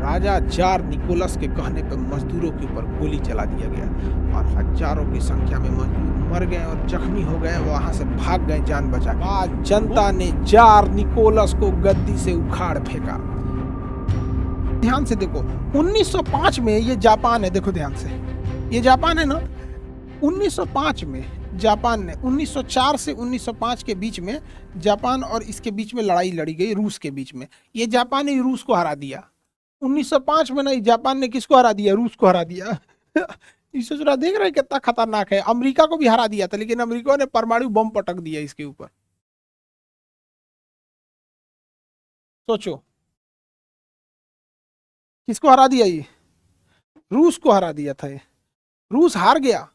राजा jar Nicholas के कहने पर मजदूरों के ऊपर गोली चला दिया गया और हजारों की संख्या में मजदूर मर गए और जख्मी हो गए, वहां से भाग गए जान बचा के। बाद जनता ने जार निकोलस को गद्दी से उखाड़ फेंका। ध्यान से देखो, 1905 में ये जापान है, देखो ध्यान से, ये जापान है ना। 1905 में जापान ने 1904 से 1905 के बीच में जापान और इसके बीच में लड़ाई लड़ी गई, रूस के बीच में। ये जापान ने रूस को हरा दिया 1905 में। नहीं, जापान ने किसको हरा दिया? रूस को हरा दिया। इसे जरा देख रहे हैं कितना खतरनाक है। अमेरिका को भी हरा दिया था, लेकिन अमेरिका ने परमाणु बम पटक दिया इसके ऊपर। सोचो, किसको हरा दिया? ये रूस को हरा दिया था। ये रूस हार गया।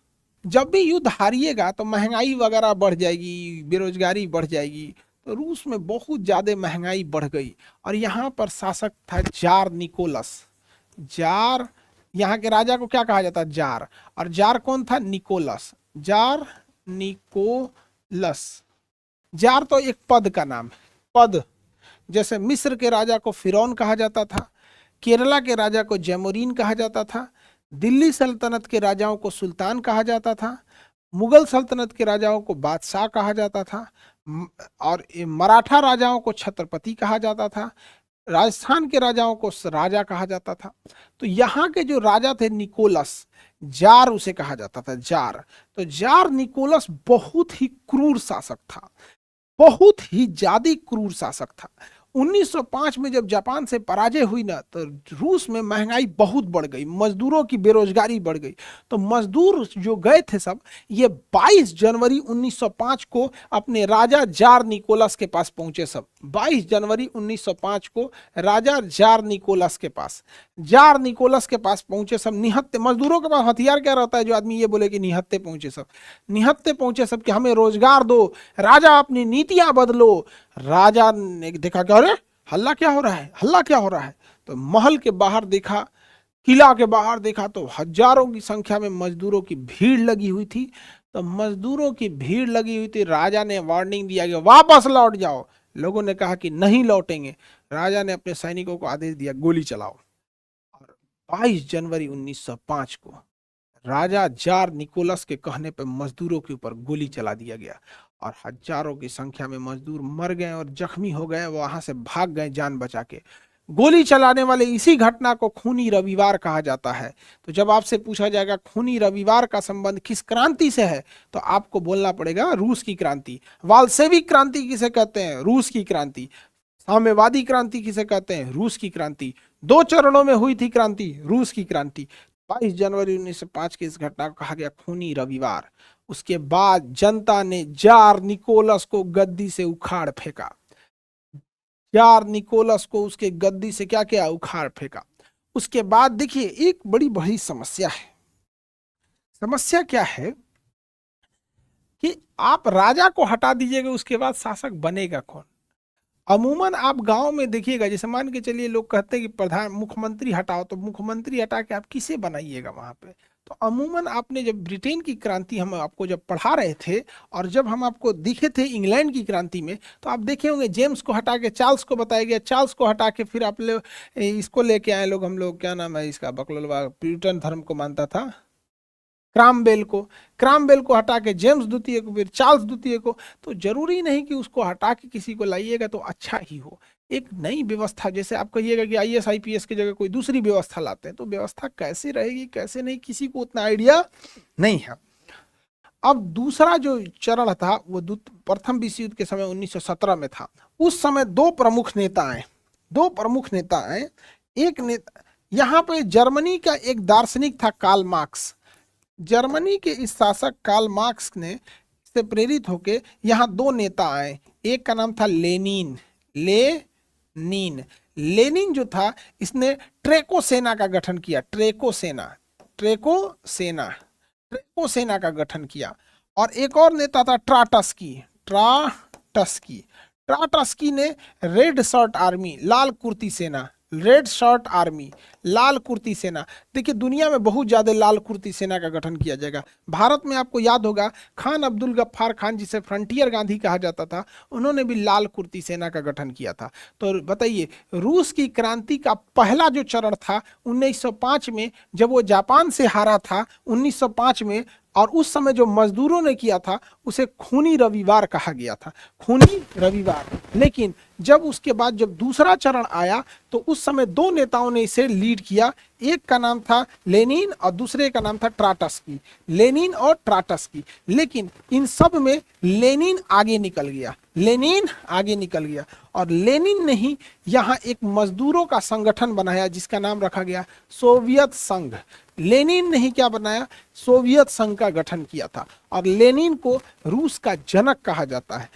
जब भी युद्ध हारिएगा तो महंगाई वगैरह बढ़ जाएगी, बेरोजगारी बढ़ जाएगी। तो रूस में बहुत ज्यादा महंगाई बढ़ गई और यहाँ पर शासक था जार निकोलस। जार, यहाँ के राजा को क्या कहा जाता है? जार। और जार कौन था? निकोलस। Jar Nicholas. जार तो एक पद का नाम है, पद। जैसे मिस्र के राजा को फिरौन कहा जाता था, केरला के राजा को जैमुरीन कहा जाता था, दिल्ली सल्तनत के राजाओं को सुल्तान कहा जाता था, मुगल सल्तनत के राजाओं को बादशाह कहा जाता था, और मराठा राजाओं को छत्रपति कहा जाता था, राजस्थान के राजाओं को राजा कहा जाता था। तो यहाँ के जो राजा थे निकोलस, जार उसे कहा जाता था, जार। तो जार निकोलस बहुत ही क्रूर शासक था, बहुत ही ज्यादा क्रूर शासक था। 1905 में जब जापान से पराजय हुई ना, तो रूस में महंगाई बहुत बढ़ गई, मजदूरों की बेरोजगारी बढ़ गई। तो मजदूर जो गए थे सब, ये 22 जनवरी 1905 को अपने राजा जार निकोलस के पास पहुंचे। सब 22 जनवरी 1905 को राजा जार निकोलस के पास, जार निकोलस के पास पहुंचे सब निहत्थे। मजदूरों के पास हथियार क्या रहता है? जो आदमी ये बोले कि निहत्थे पहुंचे सब, निहत्थे पहुंचे सब कि हमें रोजगार दो, राजा अपनी नीतियां बदलो। राजा ने देखा कि अरे हल्ला क्या हो रहा है, हल्ला क्या हो रहा है। तो महल के बाहर देखा, किला के बाहर देखा, तो हजारों की संख्या में मजदूरों की भीड़ लगी हुई थी। तो मजदूरों की भीड़ लगी हुई थी। राजा ने वार्निंग दिया कि वापस लौट जाओ। लोगों ने कहा कि नहीं लौटेंगे। राजा ने अपने सैनिकों को आदेश दिया, गोली चलाओ। और 22 जनवरी 1905 को राजा जार निकोलस के कहने पर मजदूरों के ऊपर गोली चला दिया गया और हजारों की संख्या में मजदूर मर गए और जख्मी हो गए, वहां से भाग गए जान बचा के। गोली चलाने वाले इसी घटना को खूनी रविवार कहा जाता है। तो जब आपसे पूछा जाएगा खूनी रविवार का संबंध किस क्रांति से है, तो आपको बोलना पड़ेगा रूस की क्रांति। वाल्सेविक क्रांति किसे कहते हैं? रूस की क्रांति। साम्यवादी क्रांति किसे कहते हैं? रूस की क्रांति। 2 चरणों में हुई थी क्रांति, रूस की क्रांति। 22 जनवरी 1905 की इस घटना को कहा गया खूनी रविवार। उसके बाद जनता ने जार निकोलस को गद्दी से उखाड़ फेंका। जार निकोलस को उसके गद्दी से क्या किया? उखाड़ फेंका। उसके बाद देखिए एक बड़ी बड़ी समस्या है। समस्या क्या है कि आप राजा को हटा दीजिएगा, उसके बाद शासक बनेगा कौन? अमूमन आप गांव में देखिएगा, जैसे मान के चलिए लोग कहते हैं कि प्रधान मुख्यमंत्री हटाओ, तो मुख्यमंत्री हटा के आप किसे बनाइएगा वहां पे? तो अमूमन आपने जब ब्रिटेन की क्रांति हम आपको जब पढ़ा रहे थे और जब हम आपको दिखे थे इंग्लैंड की क्रांति में, तो आप देखे होंगे जेम्स को हटा के चार्ल्स को बताया गया, चार्ल्स को हटा के फिर आप लोग इसको लेके आए लोग, हम लोग क्या नाम है इसका, बकलोलवा प्यूरिटन धर्म को मानता था, क्रामबेल को हटा के जेम्स द्वितीय को, फिर चार्ल्स द्वितीय को। तो जरूरी नहीं कि उसको हटा के किसी को लाइएगा तो अच्छा ही हो। एक नई व्यवस्था, जैसे आप कहिएगा कि IAS IPS की जगह कोई दूसरी व्यवस्था लाते हैं, तो व्यवस्था कैसे रहेगी कैसे नहीं, किसी को उतना आइडिया नहीं है। अब दूसरा जो चरण था वो प्रथम विश्व युद्ध के समय 1917 में था। उस समय 2 प्रमुख नेता आए। एक नेता यहाँ पे जर्मनी का एक दार्शनिक था कार्ल मार्क्स। जर्मनी के इस शासक कार्ल मार्क्स ने से प्रेरित होके यहाँ 2 नेता आए। एक का नाम था लेनिन। लेनिन जो था, इसने ट्रेको सेना का गठन किया। ट्रेको सेना का गठन किया। और एक और नेता था ट्राटस्की ने रेड शर्ट आर्मी, लाल कुर्ती सेना, रेड शर्ट आर्मी, लाल कुर्ती सेना। देखिए दुनिया में बहुत ज्यादा लाल कुर्ती सेना का गठन किया जाएगा। भारत में आपको याद होगा खान अब्दुल गफ्फार खान, जिसे फ्रंटियर गांधी कहा जाता था, उन्होंने भी लाल कुर्ती सेना का गठन किया था। तो बताइए, रूस की क्रांति का पहला जो चरण था 1905 में, जब वो जापान से हारा था 1905 में, और उस समय जो मजदूरों ने किया था उसे खूनी रविवार कहा गया था, खूनी रविवार। लेकिन जब उसके बाद जब दूसरा चरण आया तो उस समय दो नेताओं ने इसे लीड किया, एक का नाम था लेनिन और दूसरे का नाम था ट्राटस्की, लेनिन और ट्राटस्की। लेकिन इन सब में लेनिन आगे निकल गया, लेनिन आगे निकल गया, और लेनिन ने ही यहाँ एक मजदूरों का संगठन बनाया जिसका नाम रखा गया सोवियत संघ। लेनिन ने ही क्या बनाया, सोवियत संघ का गठन किया था, और लेनिन को रूस का जनक कहा जाता है।